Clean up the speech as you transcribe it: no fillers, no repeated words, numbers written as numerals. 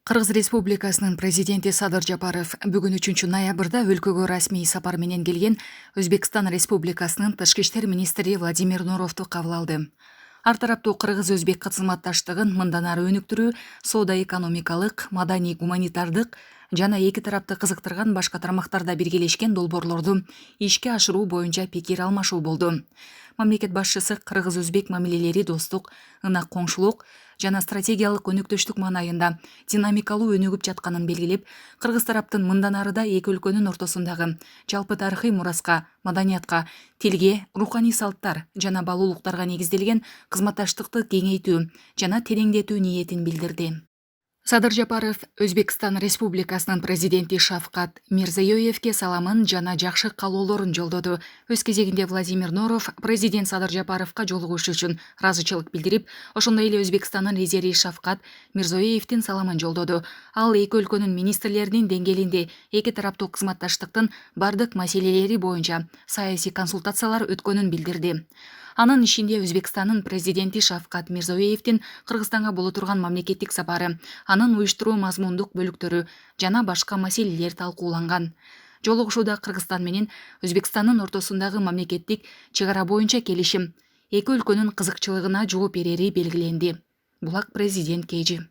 Кыргыз Республикасынын президенти Садыр Жапаров бүгүн 3 ноябрда өлкөгө расмий сапар менен келген Өзбекстан Республикасынын тышкы иштер министри Владимир Нуровду кабыл алды. Ар тараптуу кыргыз-өзбек кызматташтыгын мындан ары өнүктүрүү, соода-экономикалык, маданий-гуманитардык жана эки тарапты кызыктырган башка тармактарда биргелешкен долбоорлорду ишке ашыруу боюнча пикир алмашуу болду. Мамлекет башчысы кыргыз-өзбек мамилелери достук, ынак коңшулук жана стратегиялык өнөктөштүк маанайында динамикалуу өнүгүп жатканын белгилеп, кыргыз тараптын мындан арыда эки өлкөнүн ортосундагы жалпы тарыхый мураска, маданиятка, тилге, руханий салттар жана баалуулуктарга негизделген кызматташтыкты кеңейтүү жана тереңдетүү ниетин билдирди. Садыр Жапаров Өзбекстан Республикасынын президенти Шавкат Мирзиёевке саламын жана жакшы каалоолорун жолдоду. Өз кезегинде Владимир Нуров президент Садыр Жапаровго жолугуш үчүн ыраазычылык билдирип, ошондой эле Өзбекстандын лидери Шавкат Мирзиёевдин саламын жолдоду. Ал эки өлкөнүн министрлеринин деңгээлинде эки тараптуу кызматташтыктын бардык маселелери боюнча саясий консультациялар өткөнүн билдирди. Анын ишинде Өзбекстандын президенти Шавкат Мирзиёевдин Кыргызстанга боло турган мамлекеттик сапары, анын уюштуруу мазмундук бөлүктөрү жана башка маселелер талкууланган. Жолугушууда Кыргызстан менен Өзбекстандын ортосундагы мамлекеттик чек ара боюнча келишим эки өлкөнүн кызыкчылыгына жооп берери белгиленди. Булак президент Кежи.